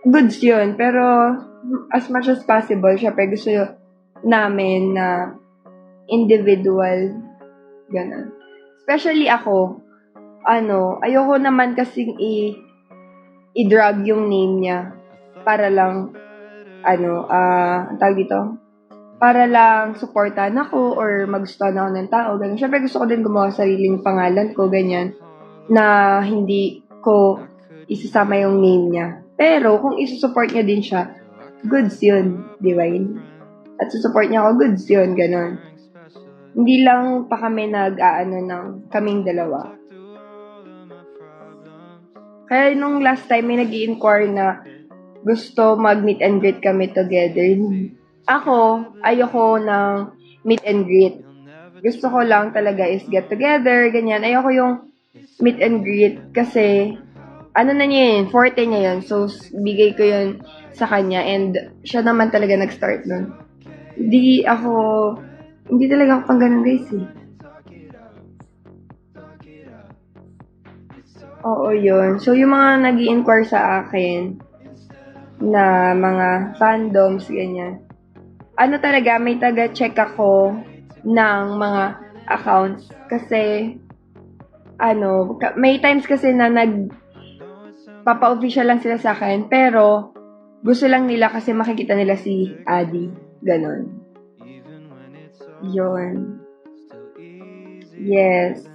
goods yun. Pero, as much as possible, syempre gusto namin na individual. Ganun. Especially ako, ayoko naman kasing i-drag yung name niya para lang, ang tawag dito, para lang supportan ako or magustuhan ako ng tao, ganun. Syempre gusto ko din gumawa sariling pangalan ko, ganyan, na hindi ko isasama yung name niya. Pero kung isusupport niya din siya, goods yun, di ba yun? At susupport niya ako, goods yun, ganun. Hindi lang pa kami ng kaming dalawa. Kaya nung last time may nag-i-inquire na gusto mag-meet and greet kami together. Ako, ayoko ng meet and greet. Gusto ko lang talaga is get together, ganyan. Ayoko yung meet and greet kasi ano na niya yun, forte niya yun. So, bigay ko yun sa kanya and siya naman talaga nag-start nun. Hindi talaga ako pang ganun guys eh. Oo, yun. So, yung mga nag-i-inquire sa akin na mga fandoms, ganyan. Talaga, may taga-check ako ng mga accounts. Kasi, may times kasi na papa-official lang sila sa akin, pero gusto lang nila kasi makikita nila si Adi. Ganon. Yun. Yes.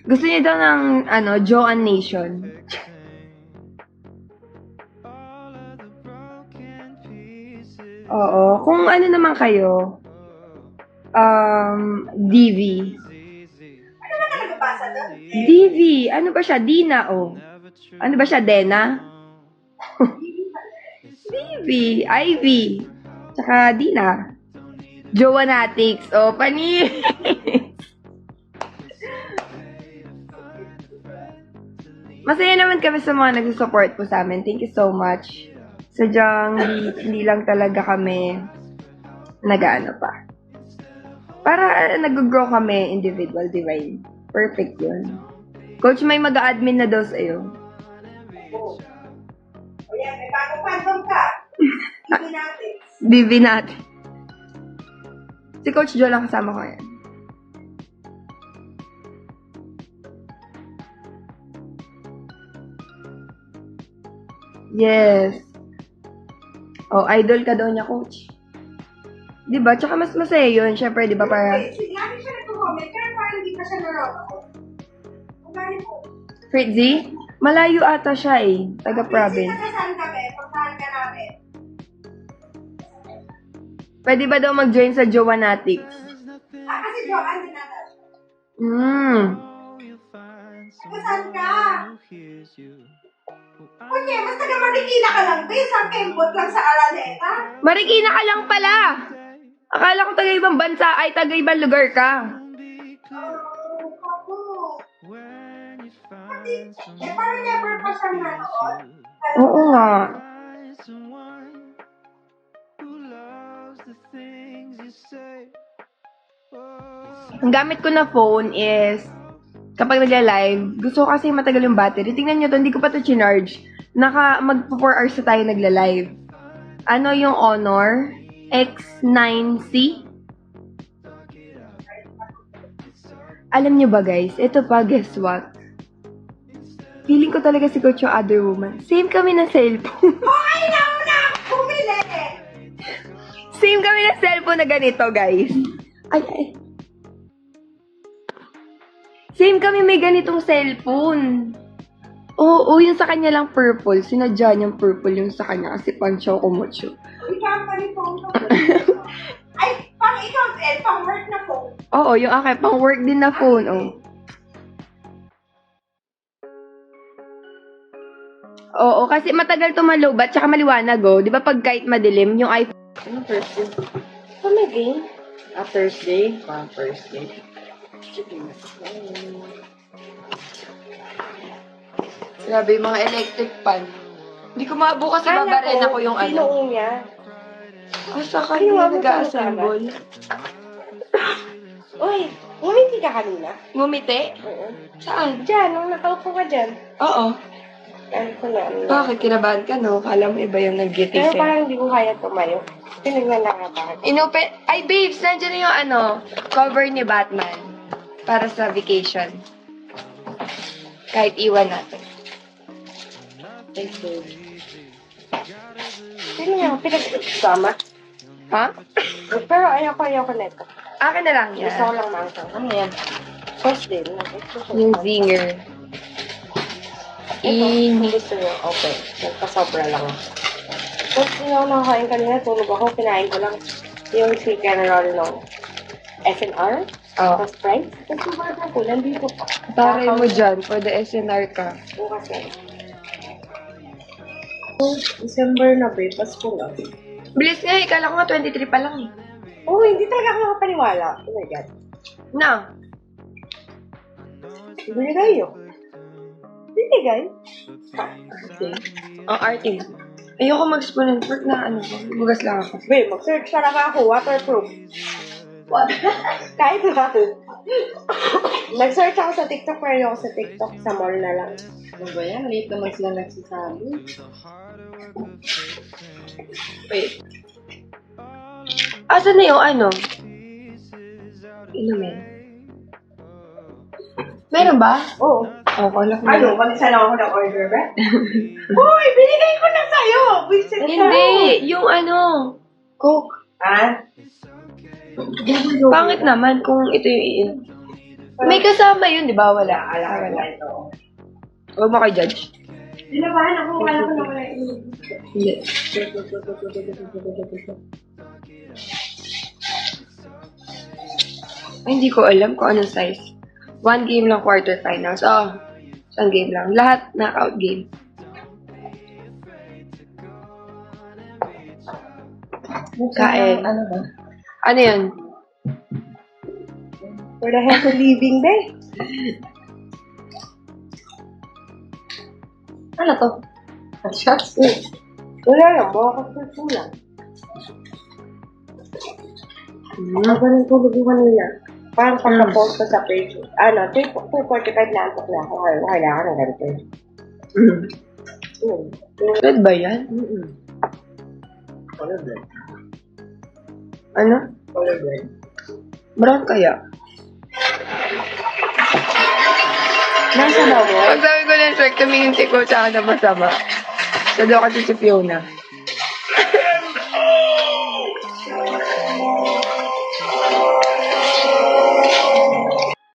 Gusto niya daw ng, Joan Nation. Oo. Kung ano naman kayo, DV. Ano ba talaga basa doon? DV. Ano ba siya? Dina, oh. Ano ba siya? Dena? DV. Ivy. Tsaka Dina. Joanatics. Oh, pani. Masaya naman kami sa mga nag-support po sa amin. Thank you so much. Sadyang hindi lang talaga kami nag-ano pa. Para nag-grow kami individual, divine. Perfect yun. Coach, may mag-admin na daw sa'yo. O yan, may bagong fandom ka. Hindi natin. DV natin. Si Coach Jo lang kasama ko yan. Yes. Oh, idol ka daw niya, Coach. Diba? Tsaka mas masaya yun. Siyempre, diba, para... Lagi siya nag-comment, pero parang hindi pa siya nanonood. Ang galing po. Fritzy? Malayo ata siya eh. Taga-province. Saan kami? Pagkahan ka namin. Pwede ba daw mag-join sa Joanatics? Kasi Joanne din natin. Saan ka? Kunye, mas taga Marikina ka lang, be. Sa Kembot lang sa Araneta. Marikina ka lang pala! Akala ko taga-ibang bansa ay taga-ibang lugar ka. Parang never pa siya nanood. Oo nga. Ang gamit ko na phone is, kapag nagla-live, gusto ko kasi matagal yung battery. Tingnan nyo to, hindi ko pa to chinarge. Mag-4 hours na tayo nagla-live. Yung Honor X9C? Alam nyo ba guys, ito pa, guess what? Feeling ko talaga si Coach yung other woman. Same kami na cellphone. Ay, nauna ako bumili! Same kami na cellphone na ganito, guys. Ay. Same kami may ganitong cellphone. Oo, yung sa kanya lang purple. Sinadya niyang purple yung sa kanya kasi pang chocomocho. Uy, company phone to. Ay, pang ikaw, pang work na phone. Oo, yung akin, pang work din na phone, oh. Oo, kasi matagal to malobat, tsaka maliwanag, oh. Di ba pag kahit madilim, yung iPhone... Ano Thursday? Pamaging? Thursday? Thursday. Grabe, yung mga electric pan. Hindi ko mabukas, babarena ko yung ano. niya? Asa ka yung nag-a-assemble? Uy, Ngumiti ka kanina? Ngumiti? Oo. Saan? Diyan, nung nakaupo ka dyan. Oo. Ano ko na. Bakit? Kinabahan ka, no? Kala mo iba yung nag-giti Pero sa'yo. parang hindi ko kaya tumayo. Pinaglalakad. Inopen... Ay, babes! Nandiyan na yung cover ni Batman. Para sa vacation. Kahit iwan natin. Thank you. Sino yung pinag-sama? Ha? Pero ayoko neto. Akin na lang yan. Gusto ko lang mangsang. Ano yan? First din. Yung zinger. Hindi gusto nyo. Okay. Nagpasobra lang. Tapos hindi ako nakakain kanina. Tulog ako. Kinain ko lang yung chicken roll ng SNR. Oh. Tapos fries. Tapos yung burger ko. Nandito pa. Taray mo dyan. For the SNR ka. Bukas yan. December na ba? Pasko na. Bilis nga, ikala ko nga 23 pa lang eh. Oh, hindi talaga ako nakapaniwala. Oh my God. Na. Binigay yun. Binigay? Okay. Ang arte mo. Ayoko mag-spoon and fork na bugas lang ako. Wait, mag-search talaga ako. Waterproof. Kahit na ako. Nag-search ako sa TikTok, pero yung sa TikTok, sa mall na lang. Ano ba yan? Late naman sila nagsasabi. Wait. Asan na yung inumin? Meron ba? Oo. Oo, kala ko Ano? Kanisa lang ako ng-order ba? Uy, binigay ko na sa'yo! Vincent ka. Hindi, yung Coke. Ah? Pangit naman kung ito yung may kasama yun, di ba? Wala. Wala ito. Huwag mo kayo judge. Dinabahan ako. Kala ko na wala ito. Hindi. Ay, hindi ko alam kung anong size. 1 game lang quarterfinals. Oh, isang game lang. Lahat knockout game. Kain. Ano ba? Ano yun? For the healthy living day. Ano to? Shots? Wala lang. Buka ko sa lang. Ako rin tulog yung kanina. Parang pagka-post ko sa page. 2:45 na antok na ako. Kailangan ng ganito. Red ba yan? Colorblind. Ano? Colorblind. Brown kaya? Nasa daw mo? Pag sabi ko lang, sir, tumingin si Coach sa akin na masama. Sa doon kasi si Fiona.